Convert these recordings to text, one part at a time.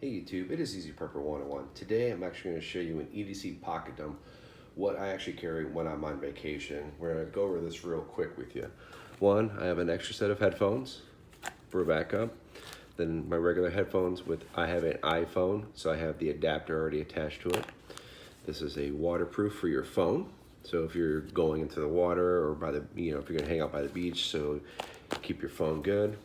Hey YouTube, it is Easy Prepper 101. Today I'm actually going to show you an EDC pocket dump, what I actually carry when I'm on vacation. We're going to go over this real quick with you. One, I have an extra set of headphones for backup. Then my regular headphones I have an iPhone, so I have the adapter already attached to it. This is a waterproof for your phone. So if you're going into the water or by the, if you're going to hang out by the beach, so keep your phone good.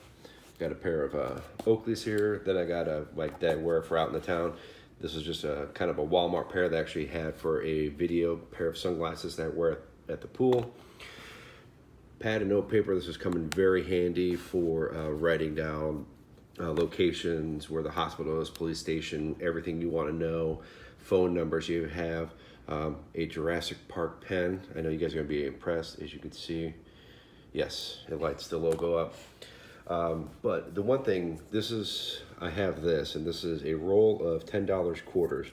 Got a pair of Oakleys here that I got like that I wear for out in the town. This is just a kind of a Walmart pair that I actually had for a video pair of sunglasses that I wear at the pool. Pad and note paper. This is coming very handy for writing down locations, where the hospital is, police station, everything you want to know, phone numbers you have. A Jurassic Park pen. I know you guys are going to be impressed, as you can see. Yes, it lights the logo up. But the one thing, I have this, and this is a roll of $10 quarters.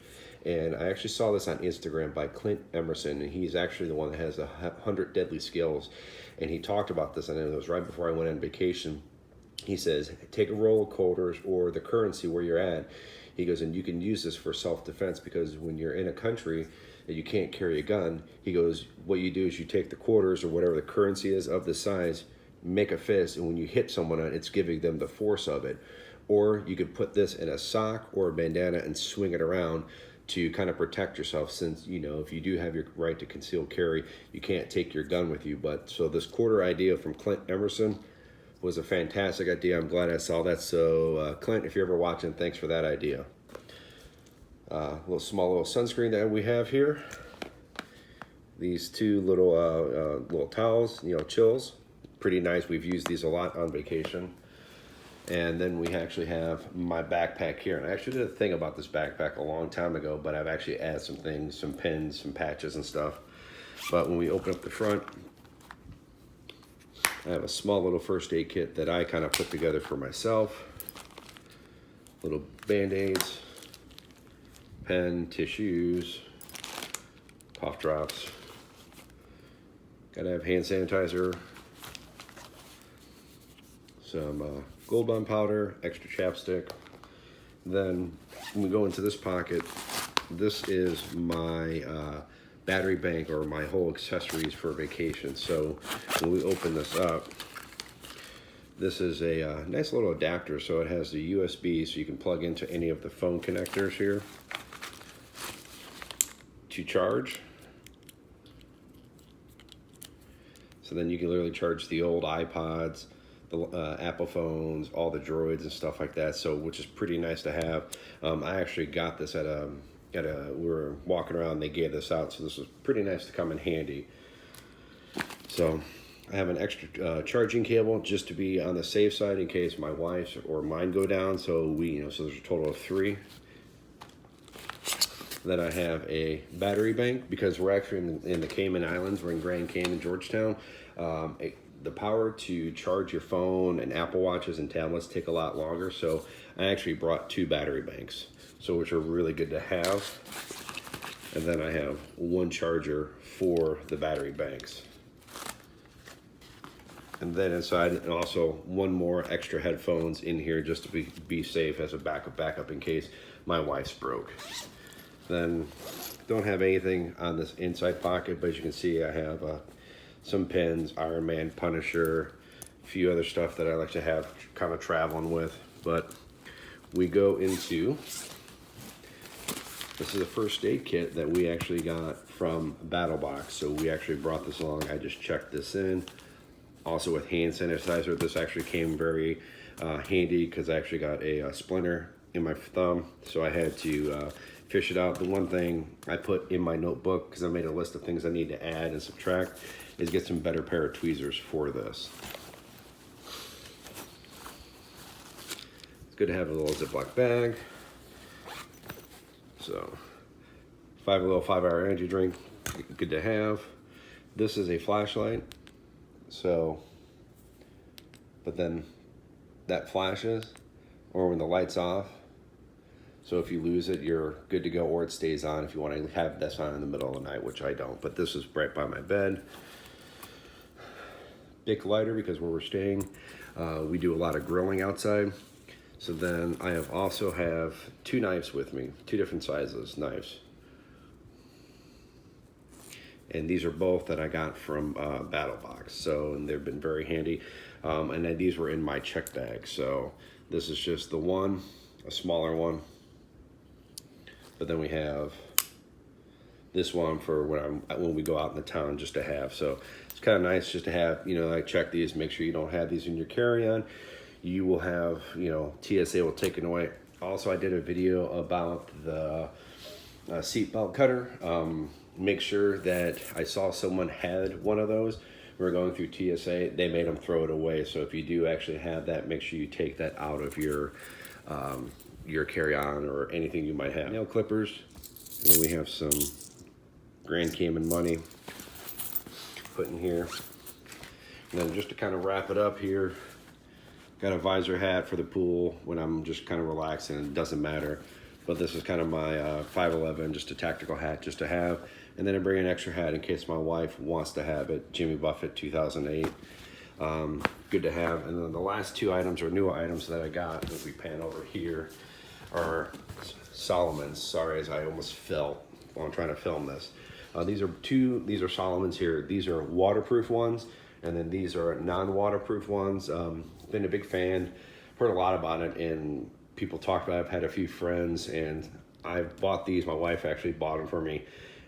And I actually saw this on Instagram by Clint Emerson, and he's actually the one that has 100 Deadly Skills. And he talked about this, and it was right before I went on vacation. He says, take a roll of quarters or the currency where you're at. He goes, and you can use this for self-defense, because when you're in a country that you can't carry a gun, he goes, what you do is you take the quarters or whatever the currency is of the size, make a fist, and when you hit someone, it's giving them the force of it. Or you could put this in a sock or a bandana and swing it around to kind of protect yourself, since if you do have your right to concealed carry, you can't take your gun with you. But so this quarter idea from Clint Emerson was a fantastic idea. I'm glad I saw that. So Clint, if you're ever watching, thanks for that idea. Little sunscreen that we have here. These two little towels, chills. Pretty nice. We've used these a lot on vacation. And then we actually have my backpack here. And I actually did a thing about this backpack a long time ago, but I've actually added some things, some pins, some patches and stuff. But when we open up the front, I have a small little first aid kit that I kind of put together for myself. Little Band-Aids, pen, tissues, cough drops. Gotta have hand sanitizer. Some Gold Bond powder, extra chapstick. Then when we go into this pocket, this is my battery bank, or my whole accessories for vacation. So when we open this up, this is a nice little adapter. So it has the USB, so you can plug into any of the phone connectors here to charge. So then you can literally charge the old iPods, the Apple phones, all the droids and stuff like that. So, which is pretty nice to have. I actually got this we were walking around, they gave this out, so this was pretty nice to come in handy. So I have an extra charging cable just to be on the safe side in case my wife's or mine go down. So so there's a total of 3. Then I have a battery bank, because we're actually in the Cayman Islands. We're in Grand Cayman, Georgetown. The power to charge your phone and Apple Watches and tablets take a lot longer. So I actually brought 2 battery banks, which are really good to have. And then I have 1 charger for the battery banks. And then inside, and also 1 more extra headphones in here just to be safe as a backup in case my wife's broke. Then don't have anything on this inside pocket, but as you can see, I have some pins, Iron Man, Punisher, a few other stuff that I like to have kind of traveling with. But we go into, this is a first aid kit that we actually got from Battle Box. So we actually brought this along. I just checked this in. Also with hand sanitizer. This actually came very handy, because I actually got a splinter in my thumb. So I had to fish it out. The one thing I put in my notebook, because I made a list of things I need to add and subtract, is get some better pair of tweezers for this. It's good to have a little Ziploc bag. So, a little 5-hour energy drink, good to have. This is a flashlight. So, but then that flashes, or when the light's off. So if you lose it, you're good to go, or it stays on if you want to have this on in the middle of the night, which I don't. But this is right by my bed. Bic lighter, because where we're staying, we do a lot of grilling outside. So then I also have 2 knives with me, 2 different sizes knives. And these are both that I got from Battle Box, so and they've been very handy. And then these were in my check bag. So this is just the one, a smaller one. But then we have this one for when we go out in the town just to have. So it's kind of nice just to have, you know, like check these, make sure you don't have these in your carry-on. You will have, you know, TSA will take it away. Also, I did a video about the seatbelt cutter. Make sure that I saw someone had one of those. We were going through TSA, they made them throw it away. So if you do actually have that, make sure you take that out of your carry-on or anything you might have. Nail clippers, and then we have some Grand Cayman money put in here. And then just to kind of wrap it up here, got a visor hat for the pool when I'm just kind of relaxing. It doesn't matter, but this is kind of my 511, just a tactical hat just to have. And then I bring an extra hat in case my wife wants to have it. Jimmy Buffett 2008. Good to have. And then the last 2 items are new items that I got. If we pan over here, are Solomon's. Sorry, as I almost fell while I'm trying to film this. These are Solomon's here. These are waterproof ones, and then these are non-waterproof ones. Been a big fan, heard a lot about it, and people talk about it. I've had a few friends, and I've bought these. My wife actually bought them for me,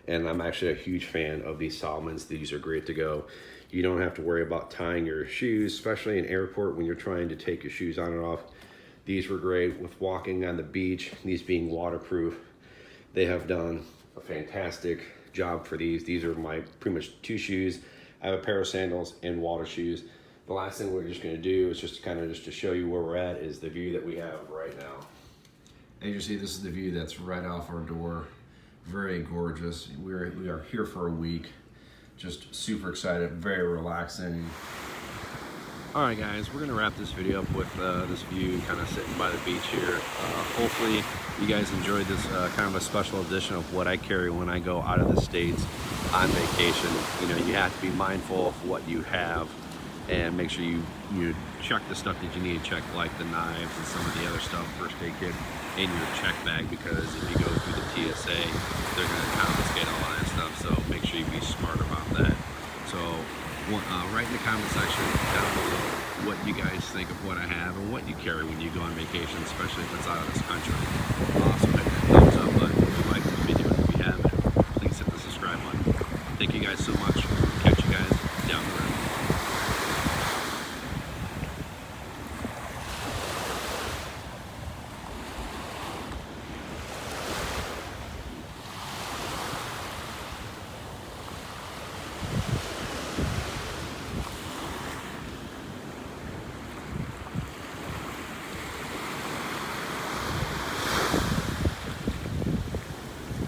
and I'm actually a huge fan of these Solomon's. These are great to go. You don't have to worry about tying your shoes, especially in airport when you're trying to take your shoes on and off. These were great with walking on the beach, these being waterproof. They have done a fantastic job for these. These are my pretty much 2 shoes. I have a pair of sandals and water shoes. The last thing we're just gonna do is just kind of just to show you where we're at is the view that we have right now. As you see, this is the view that's right off our door. Very gorgeous. We are here for a week. Just super excited, very relaxing. All right, guys, we're gonna wrap this video up with this view, kind of sitting by the beach here. Hopefully you guys enjoyed this kind of a special edition of what I carry when I go out of the States on vacation. You know, you have to be mindful of what you have and make sure you check the stuff that you need to check, like the knives and some of the other stuff, first aid kit, in your check bag, because if you go through the TSA, they're gonna confiscate all that stuff, so make sure you be smart about that. So write in the comment section down below what you guys think of what I have and what you carry when you go on vacation, especially if it's out of this country. So